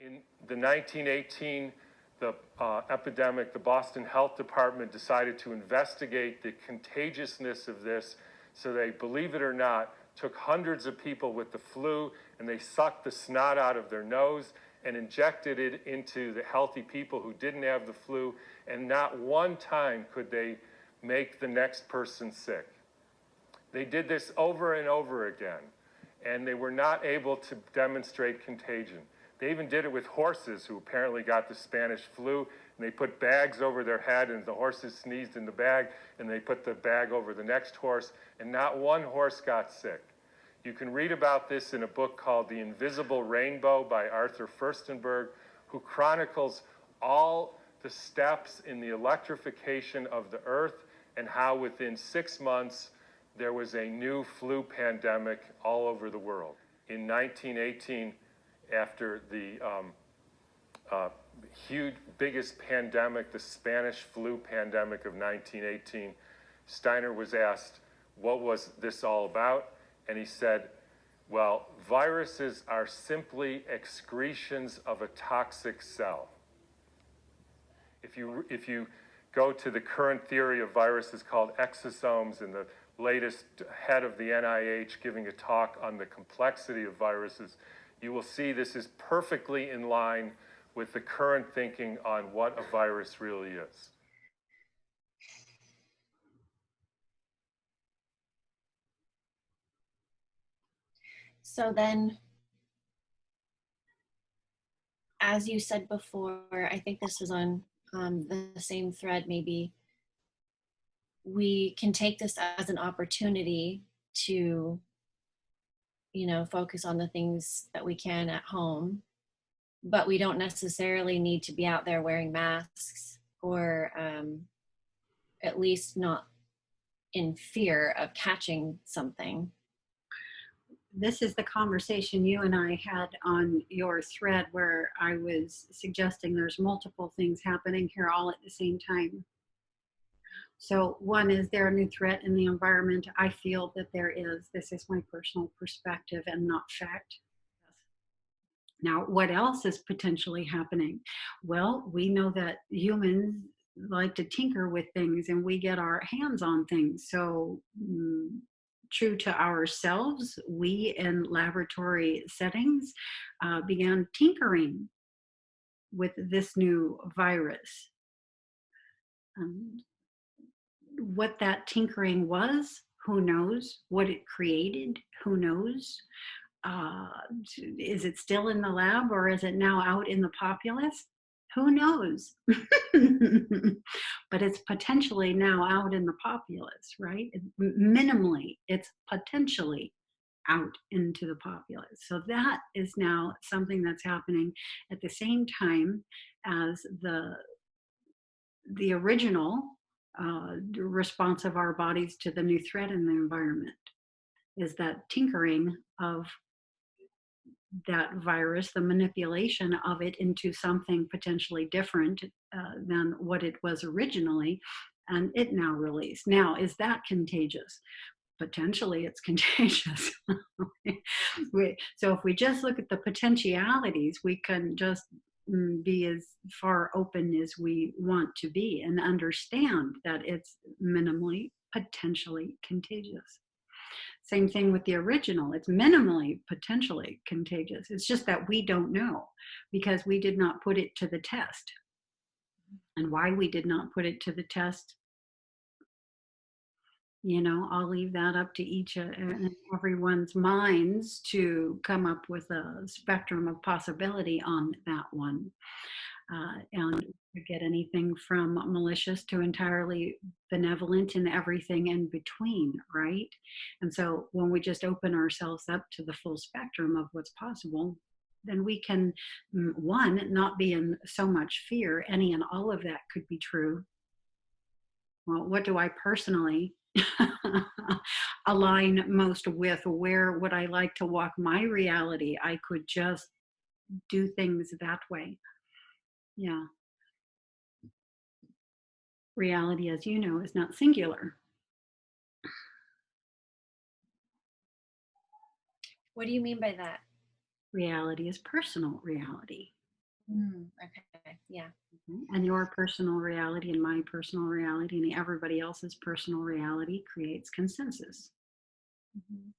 In the 1918 epidemic, the Boston Health Department decided to investigate the contagiousness of this. So they, believe it or not, took hundreds of people with the flu and they sucked the snot out of their nose and injected it into the healthy people who didn't have the flu, and not one time could they make the next person sick. They did this over and over again, and they were not able to demonstrate contagion. They even did it with horses who apparently got the Spanish flu, and they put bags over their head, and the horses sneezed in the bag, and they put the bag over the next horse, and not one horse got sick. You can read about this in a book called The Invisible Rainbow by Arthur Furstenberg, who chronicles all the steps in the electrification of the earth and how within 6 months there was a new flu pandemic all over the world. In 1918, after the biggest pandemic, the Spanish flu pandemic of 1918, Steiner was asked, what was this all about? And he said, well, viruses are simply excretions of a toxic cell. If you go to the current theory of viruses called exosomes, and the latest head of the NIH giving a talk on the complexity of viruses, you will see this is perfectly in line with the current thinking on what a virus really is. So then, as you said before, I think this is on the same thread maybe, we can take this as an opportunity to, focus on the things that we can at home, but we don't necessarily need to be out there wearing masks, or at least not in fear of catching something. This is the conversation you and I had on your thread, where I was suggesting there's multiple things happening here all at the same time. So one, is there a new threat in the environment? I feel that there is. This is my personal perspective and not fact. Now, what else is potentially happening? Well, we know that humans like to tinker with things and we get our hands on things. So true to ourselves, we in laboratory settings began tinkering with this new virus. What that tinkering was, who knows? What it created, who knows? Is it still in the lab, or is it now out in the populace? Who knows? But it's potentially now out in the populace, right? Minimally, it's potentially out into the populace. So that is now something that's happening at the same time as the original response of our bodies to the new threat in the environment, is that tinkering of that virus, the manipulation of it into something potentially different than what it was originally, and it now released. Now, is that contagious? Potentially it's contagious. So if we just look at the potentialities, we can just be as far open as we want to be and understand that it's minimally potentially contagious. Same thing with the original. It's minimally potentially contagious. It's just that we don't know because we did not put it to the test. And why we did not put it to the test, I'll leave that up to each and everyone's minds to come up with a spectrum of possibility on that one. And get anything from malicious to entirely benevolent and everything in between, right? And so when we just open ourselves up to the full spectrum of what's possible, then we can, one, not be in so much fear. Any and all of that could be true. Well, what do I personally align most with? Where would I like to walk my reality? I could just do things that way. Yeah. Reality, as you know, is not singular. What do you mean by that? Reality is personal reality. Okay. Yeah. And your personal reality and my personal reality and everybody else's personal reality creates consensus. Mhm.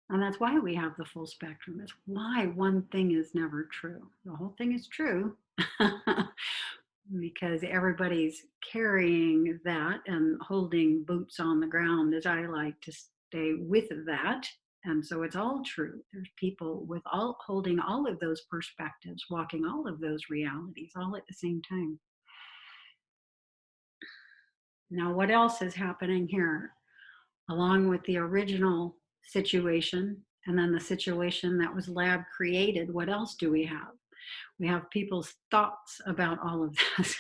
And that's why we have the full spectrum. It's why one thing is never true. The whole thing is true because everybody's carrying that and holding boots on the ground, as I like to stay with that. And so it's all true. There's people with all holding all of those perspectives, walking all of those realities all at the same time. Now, what else is happening here? Along with the original situation and then the situation that was lab created, what else do we have? We have people's thoughts about all of this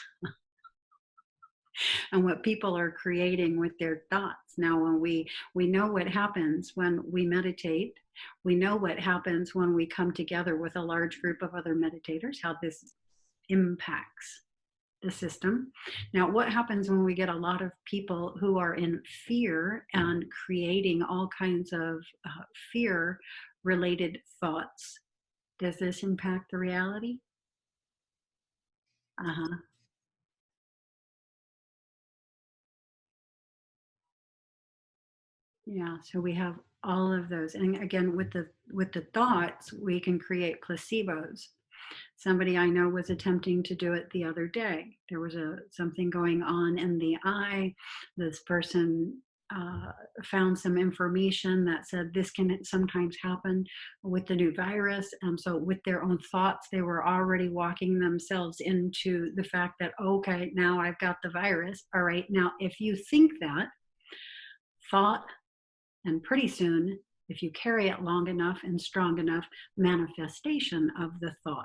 and what people are creating with their thoughts. Now, when we know what happens when we meditate, we know what happens when we come together with a large group of other meditators, how this impacts the system. Now, what happens when we get a lot of people who are in fear and creating all kinds of fear related thoughts? Does this impact the reality? Uh-huh. Yeah, so we have all of those. And again, with the thoughts, we can create placebos. Somebody I know was attempting to do it the other day. There was something going on in the eye. This person found some information that said this can sometimes happen with the new virus. And so, with their own thoughts, they were already walking themselves into the fact that, okay, now I've got the virus. All right, now if you think that thought, and pretty soon, if you carry it long enough and strong enough, manifestation of the thought.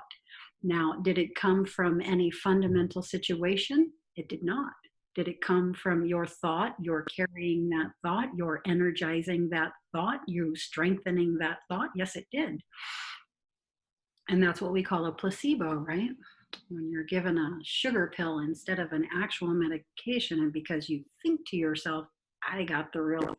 Now, did it come from any fundamental situation? It did not. Did it come from your thought? You're carrying that thought, you're energizing that thought, you strengthening that thought? Yes, it did. And that's what we call a placebo, right? When you're given a sugar pill instead of an actual medication, and because you think to yourself, I got the real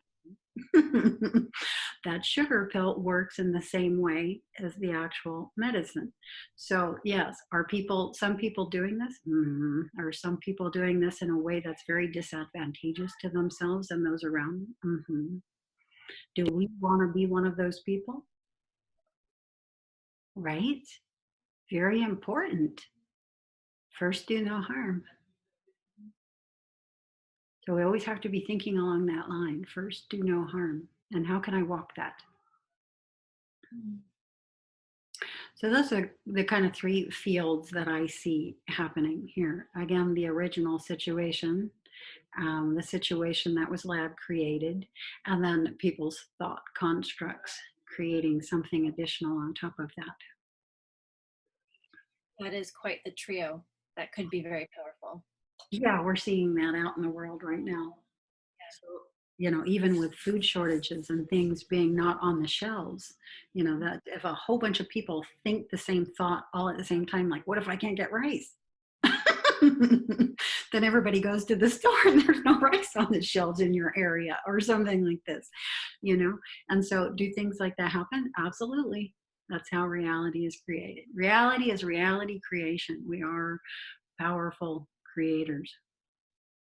that sugar pill works in the same way as the actual medicine. So, yes, are some people doing this? Are some people doing this in a way that's very disadvantageous to themselves and those around them? Do we want to be one of those people? Right? Very important. First, do no harm. So we always have to be thinking along that line. First, do no harm. And how can I walk that? So those are the kind of three fields that I see happening here. Again, the original situation, the situation that was lab created, and then people's thought constructs creating something additional on top of that. That is quite the trio. That could be very powerful. Yeah, we're seeing that out in the world right now. So, even with food shortages and things being not on the shelves, that if a whole bunch of people think the same thought all at the same time, like, what if I can't get rice? Then everybody goes to the store and there's no rice on the shelves in your area or something like this, And so, do things like that happen? Absolutely. That's how reality is created. Reality is reality creation. We are powerful creators.